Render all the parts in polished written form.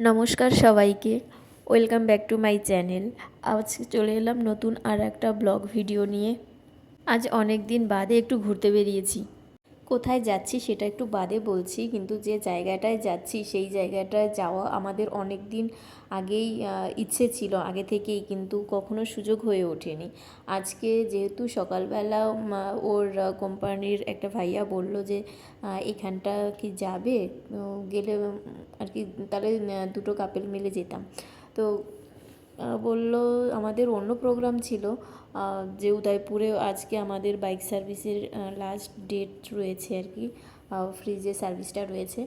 নমস্কার সবাইকে, welcome back to my channel. আজ চলে এলাম নতুন আর একটা ব্লগ ভিডিও নিয়ে। আজ অনেক দিন বাদে একটু ঘুরতে বেরিয়েছি। কোথায় যাচ্ছি সেটা একটু বাদে বলছি, কিন্তু যে জায়গাটায় যাচ্ছি সেই জায়গাটায় যাওয়া আমাদের অনেক দিন আগেই ইচ্ছে ছিল, আগে থেকেই, কিন্তু কখনো সুযোগ হয়ে ওঠেনি। আজকে যেহেতু সকালবেলা ওর কোম্পানির একটা ভাইয়া বলল যে এখানটা কি যাবে, গেলে আর কি তাহলে দুটো কাপেল মিলে যেতাম। তো বলল, আমাদের অন্য প্রোগ্রাম ছিল যে উদয়পুরে আজকে আমাদের বাইক সার্ভিসের লাস্ট ডেট রয়েছে আর কি, ফ্রি যে সার্ভিসটা রয়েছে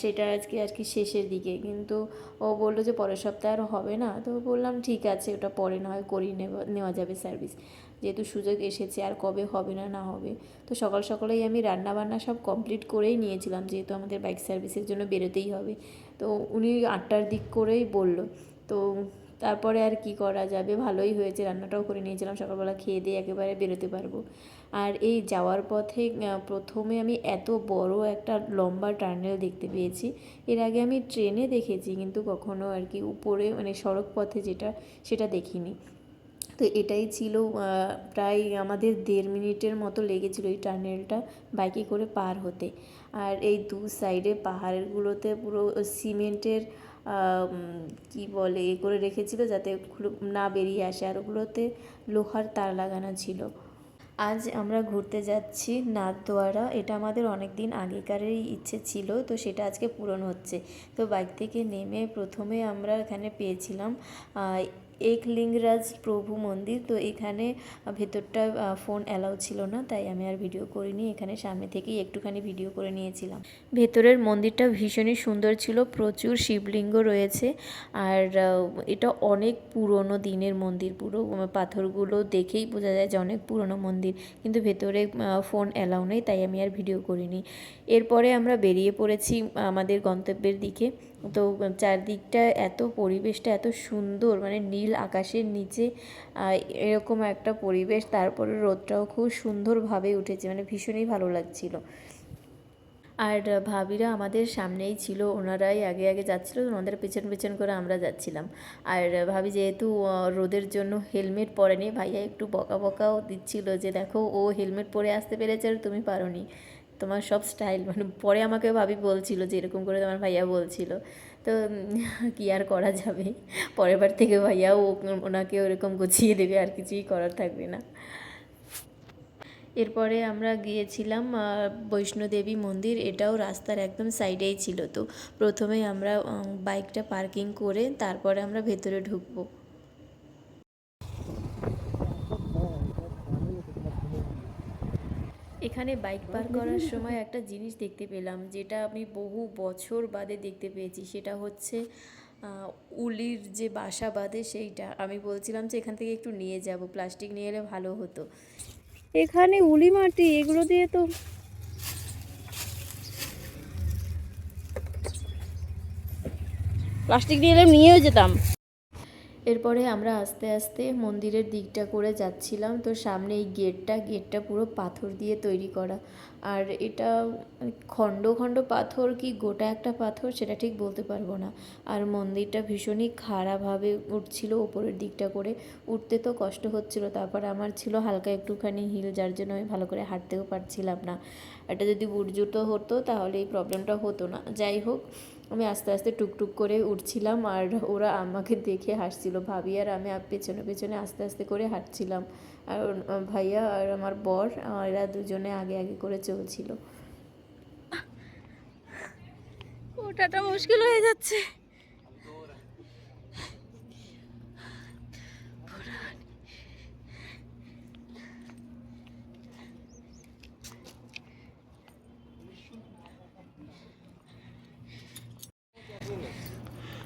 সেটা আজকে আর কি শেষের দিকে, কিন্তু ও বললো যে পরের সপ্তাহে আর হবে না। তো বললাম ঠিক আছে, ওটা পরে না হয় করিয়ে নেওয়া যাবে সার্ভিস, যেহেতু সুযোগ এসেছে, আর কবে হবে না না হবে। তো সকাল সকালেই আমি রান্না বান্না সব কমপ্লিট করেই নিয়েছিলাম, যেহেতু আমাদের বাইক সার্ভিসের জন্য বেরোতেই হবে। তো উনি 8টার দিক করেই বলল। তো তারপরে আর কি করা যাবে, ভালোই হয়েছে, রান্নাটাও করে নিয়েছিলাম, সকালবেলা খেয়ে দিয়ে একেবারে বেরোতে পারবো। আর এই যাওয়ার পথে প্রথমে আমি এত বড় একটা লম্বা টার্নেল দেখতে পেয়েছি। এর আগে আমি ট্রেনে দেখেছি, কিন্তু কখনো আর কি উপরে মানে সড়ক পথে যেটা, সেটা দেখিনি। তো এটাই ছিল, প্রায় আমাদের 1.5 মিনিটের মতো লেগেছিলো এই টানেলটা বাইকে করে পার হতে। আর এই দু সাইডে পাহাড়গুলোতে পুরো সিমেন্টের কি বলে এ করে রেখেছিল যাতে না বেরিয়ে আসে, আর ওগুলোতে লোহার তার লাগানো ছিল। আজ আমরা ঘুরতে যাচ্ছি নাথদ্বারা। এটা আমাদের অনেক দিন আগেকারই ইচ্ছে ছিল, তো সেটা আজকে পূরণ হচ্ছে। তো বাইক থেকে নেমে প্রথমে আমরা এখানে পেয়েছিলাম একলিঙ্গরাজ প্রভু মন্দির। তো এখানে ভেতরটা ফোন অ্যালাউ ছিল না, তাই আমি আর ভিডিও করিনি, এখানে সামনে থেকেই একটুখানি ভিডিও করে নিয়েছিলাম। ভেতরের মন্দিরটা ভীষণই সুন্দর ছিল, প্রচুর শিবলিঙ্গ রয়েছে। আর এটা অনেক পুরনো দিনের মন্দির, পুরো পাথরগুলো দেখেই বোঝা যায় যে অনেক পুরনো মন্দির, কিন্তু ভেতরে ফোন অ্যালাউ নেই, তাই আমি আর ভিডিও করিনি। এরপরে আমরা বেরিয়ে পড়েছি আমাদের গন্তব্যের দিকে। তো চারদিকটা এত, পরিবেশটা এত সুন্দর, মানে নীল আকাশের নিচে এরকম একটা পরিবেশ, তারপরে রোদটাও খুব সুন্দরভাবে উঠেছে, মানে ভীষণই ভালো লাগছিল। আর ভাবিরা আমাদের সামনেই ছিল, ওনারাই আগে আগে যাচ্ছিলো, ওনাদের পেছন পেছন করে আমরা যাচ্ছিলাম। আর ভাবি যেহেতু রোদের জন্য হেলমেট পরেনি, ভাইয়া একটু বকা বকাও দিচ্ছিল যে দেখো ও হেলমেট পরে আসতে পেরেছে আর তুমি পারোনি, তোমার সব স্টাইল, মানে পরে আমাকে ভাবি বলছিল যে এরকম করে তোমার ভাইয়া বলছিল। তো কী আর করা যাবে, পরের বার থেকে ভাইয়াও ওনাকে ওরকম গুছিয়ে দেবে, আর কিছুই করার থাকবে না। এরপরে আমরা গিয়েছিলাম বৈষ্ণোদেবী মন্দির, এটাও রাস্তার একদম সাইডেই ছিল। তো প্রথমে আমরা বাইকটা পার্কিং করে তারপরে আমরা ভেতরে ঢুকবো। এখানে বাইক পার্ক করার সময় একটা জিনিস দেখতে পেলাম, যেটা আমি বহু বছর বাদে দেখতে পেয়েছি, সেটা হচ্ছে উলির যে বাসা বাঁধে সেইটা। আমি বলছিলাম যে এখান থেকে একটু নিয়ে যাব, প্লাস্টিক নিয়ে এলে ভালো হতো। এখানে উলি মাটি এগুলো দিয়ে তো প্লাস্টিক দিয়ে এলে নিয়েও যেতাম। এরপরে আমরা আস্তে আস্তে মন্দিরের দিকটা করে যাচ্ছিলাম। তো সামনে এই গেটটা পুরো পাথর দিয়ে তৈরি করা, আর এটা খণ্ড খণ্ড পাথর কি গোটা একটা পাথর সেটা ঠিক বলতে পারবো না। আর মন্দিরটা ভীষণই খাড়াভাবে উঠছিল ওপরের দিকটা করে, উঠতে তো কষ্ট হচ্ছিল। তারপর আমার ছিল হালকা একটুখানি হিল, যার জন্য আমি ভালো করে হাঁটতেও পারছিলাম না। এটা যদি বুট জুতো হতো তাহলে এই প্রবলেমটা হতো না। যাই হোক, আমি আস্তে আস্তে টুকটুক করে উঠছিলাম, আর ওরা আমাকে দেখে হাসছিল, ভাবি আর আমি পেছনে পেছনে আস্তে আস্তে করে হাঁটছিলাম। আর ভাইয়া আর আমার বর এরা দুজনে আগে আগে করে চলছিল। ওঠাটা মুশকিল হয়ে যাচ্ছে।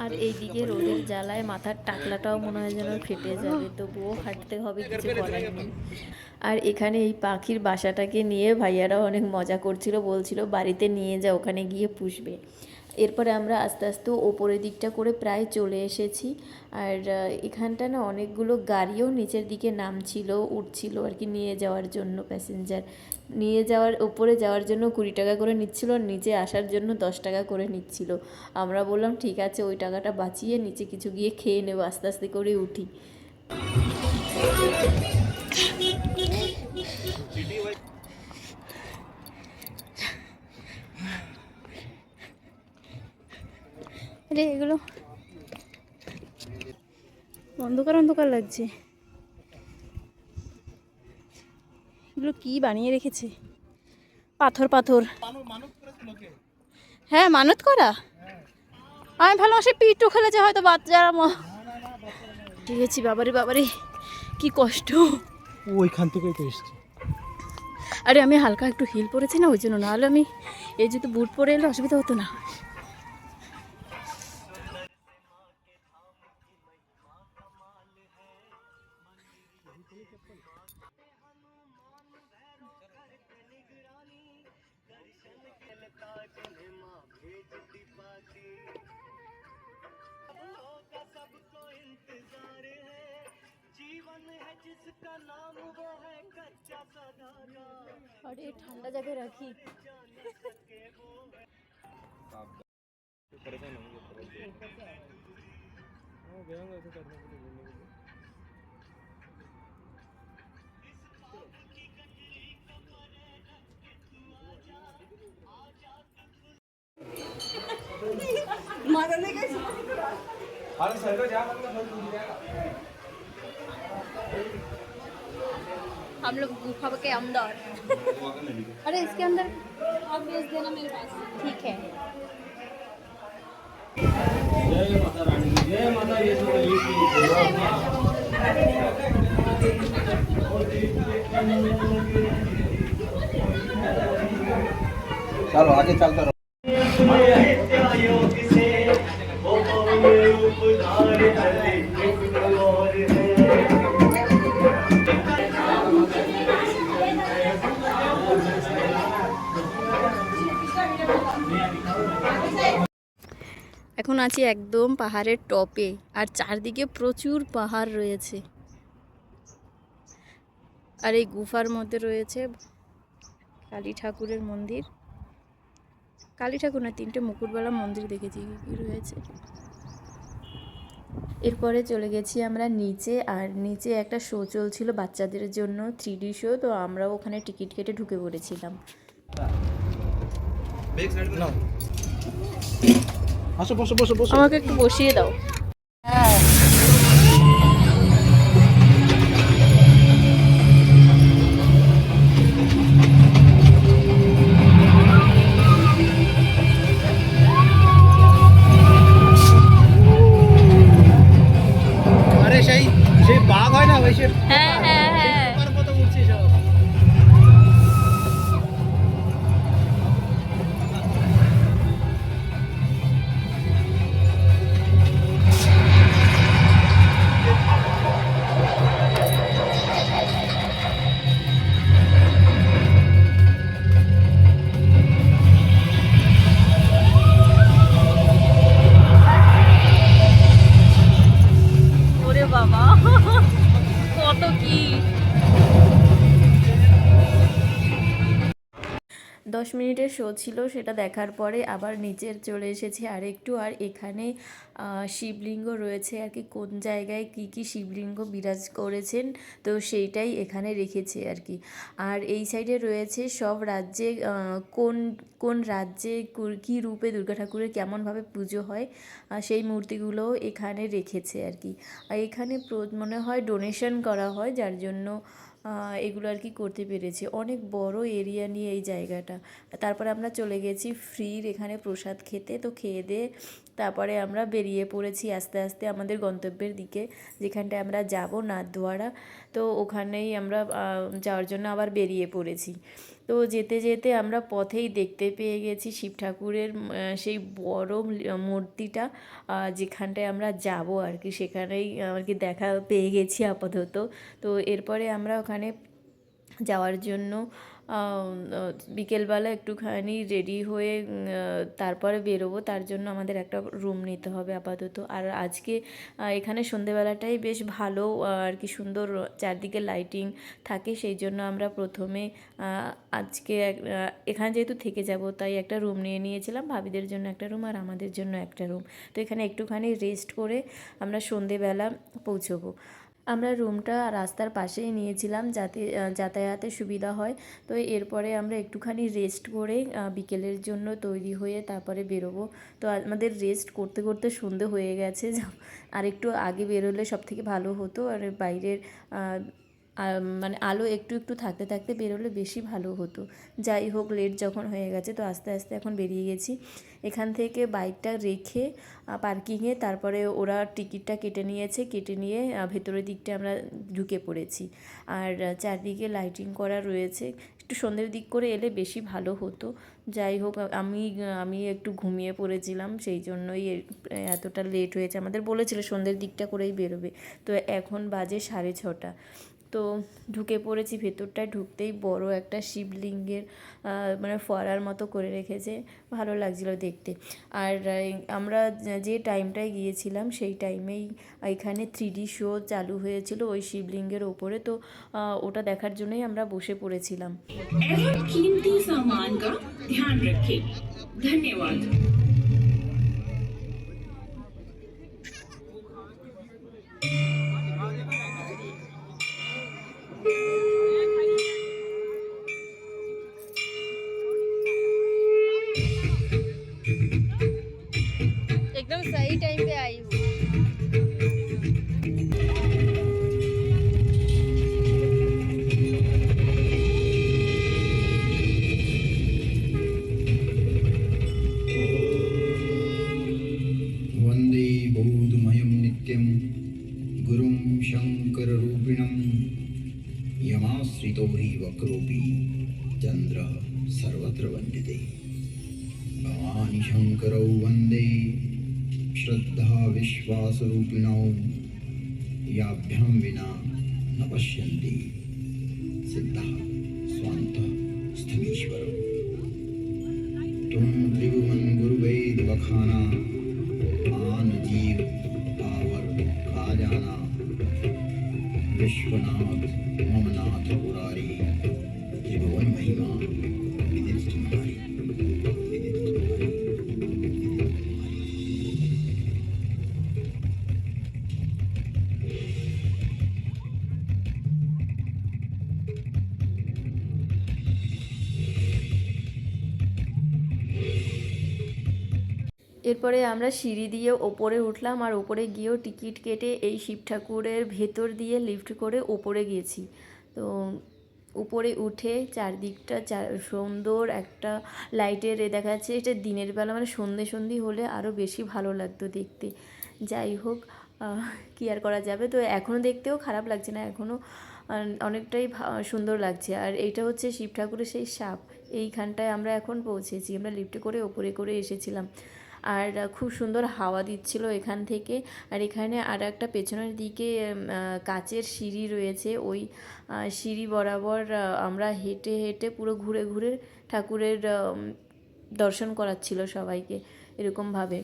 আর এইদিকে রোদের জ্বালায় মাথার টাকলাটাও মনে হয় যেন ফেটে যাবে, তবুও হাঁটতে হবে, কিছু করার নেই। আর এখানে এই পাখির বাসাটাকে নিয়ে ভাইয়ারাও অনেক মজা করছিল, বলছিল বাড়িতে নিয়ে যা, ওখানে গিয়ে পুষবে। এরপরে আমরা আস্তে আস্তে ওপরের দিকটা করে প্রায় চলে এসেছি। আর এখানটা না অনেকগুলো গাড়িও নিচের দিকে নামছিল, উঠছিল আর কি নিয়ে যাওয়ার জন্য প্যাসেঞ্জার। নিয়ে যাওয়ার ওপরে যাওয়ার জন্য 20 টাকা করে নিচ্ছিল, আর নিচে আসার জন্য 10 টাকা করে নিচ্ছিল। আমরা বললাম ঠিক আছে, ওই টাকাটা বাঁচিয়ে নিচে কিছু গিয়ে খেয়ে নেবো, আস্তে আস্তে করে উঠি। আরে এগুলো অন্ধকার অন্ধকার লাগছে, এগুলো কি বানিয়ে রেখেছে, পাথর পাথর। হ্যাঁ, মানত করা। আমি ভালোবাসি পিঠু খেলেছে হয়তো বাচ্চারা। ঠিক আছে, বাবারে বাবারে কি কষ্ট। ওইখান থেকেই তো এসছি। আরে আমি হালকা একটু হিল পরেছি না, ওই জন্য, নাহলে আমি এই যদি বুট পরে এলে অসুবিধা হতো না। अरे ठंडा जगह रखी। हम लोग गुफा के अंदर। अरे इसके अंदर आप भेज देना मेरे पास। ठीक है। जय माता रानी की जय। माता ये चलो आगे चलता रहो। এখন আছি একদম পাহাড়ের টপে, আর চারদিকে প্রচুর পাহাড় রয়েছে। আর এই গুফার মধ্যে রয়েছে কালী ঠাকুরের মন্দির। কালী ঠাকুর না, 3টে মুকুটওয়ালা মন্দির দেখেছি কি রয়েছে। এরপরে চলে গেছি আমরা নিচে, আর নিচে একটা শো চলছিল বাচ্চাদের জন্য, 3D শো। তো আমরাও ওখানে টিকিট কেটে ঢুকে পড়েছিলাম। বসো বসো বসো বসো। আমাকে একটু বসিয়ে দাও। আরে সেই সেই বাঘ হয় না, ওই সে হ্যাঁ হ্যাঁ হ্যাঁ। তার মতো উঠছে সব। ওরে বাবা, কত কি। 10 মিনিটের শো ছিল, সেটা দেখার পরে আবার নিচে চলে এসেছি আরেকটু। আর এখানে শিবলিঙ্গ রয়েছে আর কি, কোন জায়গায় কি কি শিবলিঙ্গ বিরাজ করেছেন, তো সেইটাই এখানে রেখেছে আর কি। আর এই সাইডে রয়েছে সব রাজ্যে কোন কোন রাজ্যে কী রূপে দুর্গা ঠাকুরের কেমনভাবে পুজো হয়, সেই মূর্তিগুলোও এখানে রেখেছে আর কি। আর এখানে মনে হয় ডোনেশন করা হয়, যার জন্য এগুলো আর কি করতে পেরেছি। অনেক বড় এরিয়া নিয়ে এই জায়গাটা। তারপরে আমরা চলে গেছি ফ্রির এখানে প্রসাদ খেতে। তো খেয়ে দিয়ে তারপরে আমরা বেরিয়ে পড়েছি আস্তে আস্তে আমাদের গন্তব্যের দিকে, যেখানটায় আমরা যাব, নাথদ্বারা। তো ওখানেই আমরা যাওয়ার জন্য আবার বেরিয়ে পড়েছি। তো যেতে যেতে আমরা পথেই দেখতে পেয়ে গেছি শিব ঠাকুরের সেই বড় মূর্তিটা, যেখানটায় আমরা যাব আর কি, সেখানেই আর কি দেখা পেয়ে গেছি আপাতত। তো এরপরে আমরা ওখানে যাওয়ার জন্য বিকেলবেলা একটুখানি রেডি হয়ে তারপরে বেরোবো, তার জন্য আমাদের একটা রুম নিতে হবে আপাতত। আর আজকে এখানে সন্ধেবেলাটাই বেশ ভালো আর কি সুন্দর চারদিকে লাইটিং থাকে, সেই জন্য আমরা প্রথমে আজকে এখানে যেহেতু থেকে যাব তাই একটা রুম নিয়ে নিয়েছিলাম, ভাবিদের জন্য একটা রুম আর আমাদের জন্য একটা রুম। তো এখানে একটুখানি রেস্ট করে আমরা সন্ধেবেলা পৌঁছবো। আমরা রুমটা রাস্তার পাশেই নিয়েছিলাম যাতে যাতায়াতের সুবিধা হয়। তো এরপরে আমরা একটুখানি রেস্ট করে বিকেলের জন্য তৈরি হয়ে তারপরে বেরোবো। তো আমাদের রেস্ট করতে করতে সন্ধে হয়ে গেছে, আর একটু আগে বেরোলে সবথেকে ভালো হতো। আর বাইরের মানে আলো একটু একটু থাকতে থাকতে বেরোলে বেশি ভালো হতো। যাই হোক, লেট যখন হয়ে গেছে তো আস্তে আস্তে এখন বেরিয়ে গেছি। এখান থেকে বাইকটা রেখে পার্কিংয়ে তারপরে ওরা টিকিটটা কেটে নিয়েছে, কেটে নিয়ে ভেতরের দিকটা আমরা ঢুকে পড়েছি। আর চারদিকে লাইটিং করা রয়েছে, একটু সন্ধ্যের দিক করে এলে বেশি ভালো হতো। যাই হোক, আমি একটু ঘুমিয়ে পড়েছিলাম, সেই জন্যই এতটা লেট হয়েছে। আমাদের বলেছিল সন্ধ্যের দিকটা করেই বেরোবে। তো এখন বাজে 6:30। তো ঢুকে পড়েছি ভেতরটায়। ঢুকতেই বড় একটা শিবলিঙ্গের মানে ফোয়ারার মতো করে রেখেছে, ভালো লাগছিল দেখতে। আর আমরা যে টাইমটায় গিয়েছিলাম সেই টাইমেই এখানে 3D শো চালু হয়েছিল ওই শিবলিঙ্গের ওপরে। তো ওটা দেখার জন্যই আমরা বসে পড়েছিলাম। एवं कीमती सामान का ध्यान रखें। धन्यवाद। एकदम सही टाइम पे आई हूँ। वन्दे बोधमयं नित्यं गुरुं शङ्कररूपिणं यमाश्रितो हि वक्रोऽपि चन्द्रः सर्वत्र वन्द्यते। भवानि शङ्करौ वन्दे श्रद्धाविश्वासरूपिणौ याभ्यां विना न पश्यन्ति सिद्धः स्वान्तः स्थमीश्वरौ। त्वं त्रिभुवन गुरुवेद बखाना आन जीव पावर काजाना विश्वनाथ मम नाथ पुरारी त्रिभुवन महिमा विदित तुम्हारी विदित तुम्हारी विदित तुम्हारी। এরপরে আমরা সিঁড়ি দিয়ে ওপরে উঠলাম, আর ওপরে গিয়েও টিকিট কেটে এই শিব ঠাকুরের ভেতর দিয়ে লিফট করে ওপরে গেছি। তো উপরে উঠে চারদিকটা সুন্দর একটা লাইটের দেখা যাচ্ছে। এটা দিনের বেলা মানে সন্ধে হলে আরও বেশি ভালো লাগতো দেখতে। যাই হোক, কী আর করা যাবে। তো এখনও দেখতেও খারাপ লাগছে না, এখনও অনেকটাই সুন্দর লাগছে। আর এইটা হচ্ছে শিব ঠাকুরের সেই সাপ, এইখানটায় আমরা এখন পৌঁছেছি। আমরা লিফটে করে ওপরে করে এসেছিলাম, আর খুব সুন্দর হাওয়া দিচ্ছিল এখান থেকে। আর এখানে আর একটা পেছনের দিকে কাচের সিঁড়ি রয়েছে, ওই সিঁড়ি বরাবর আমরা হেঁটে হেঁটে পুরো ঘুরে ঘুরে ঠাকুরের দর্শন করাচ্ছিল সবাইকে এরকমভাবে।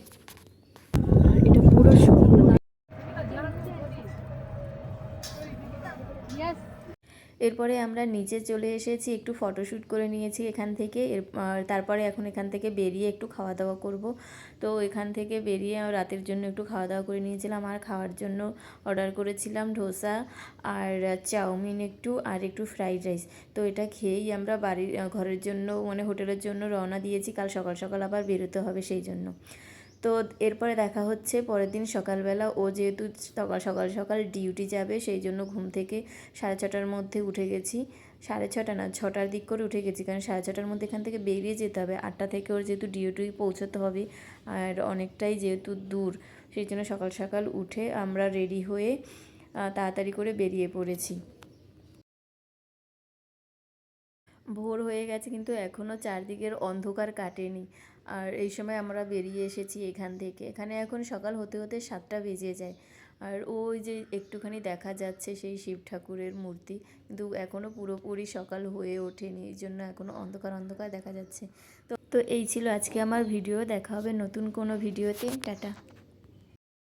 এটা পুরো এরপরে আমরা নিচে চলে এসেছি, একটু ফটোশ্যুট করে নিয়েছি এখান থেকে। তারপরে এখন এখান থেকে বেরিয়ে একটু খাওয়া দাওয়া করব। তো এখান থেকে বেরিয়ে রাতের জন্য একটু খাওয়া দাওয়া করে নিয়েছিলাম। আর খাওয়ার জন্য অর্ডার করেছিলাম ধোসা আর চাউমিন একটু, আর একটু ফ্রাইড রাইস। তো এটা খেয়েই আমরা ঘরের জন্য মানে হোটেলের জন্য রওনা দিয়েছি। কাল সকাল সকাল আবার বেরোতে হবে সেই জন্য। তো এরপরে দেখা হচ্ছে পরের দিন সকালবেলা। ও যেহেতু সকাল সকাল ডিউটি যাবে, সেই জন্য ঘুম থেকে 6:30টার মধ্যে উঠে গেছি। 6:30 না, 6টার দিক করে উঠে গেছি, কারণ 6:30টার মধ্যে এখান থেকে বেরিয়ে যেতে হবে। 8টা থেকে ওর যেহেতু ডিউটি পৌঁছতে হবে, আর অনেকটাই যেহেতু দূর, সেই জন্য সকাল সকাল উঠে আমরা রেডি হয়ে তাড়াতাড়ি করে বেরিয়ে পড়েছি। ভোর হয়ে গেছে কিন্তু এখনও চারদিকের অন্ধকার কাটেনি। আর এই সময় আমরা বেরিয়ে এসেছি এখান থেকে। এখানে এখন সকাল হতে হতে 7টা বেজে যায়। আর ওই যে একটুখানি দেখা যাচ্ছে সেই শিব ঠাকুরের মূর্তি, কিন্তু এখনও পুরোপুরি সকাল হয়ে ওঠেনি, এই জন্য এখনও অন্ধকার অন্ধকার দেখা যাচ্ছে। তো এই ছিল আজকে আমার ভিডিও। দেখা হবে নতুন কোনো ভিডিওতে। টাটা।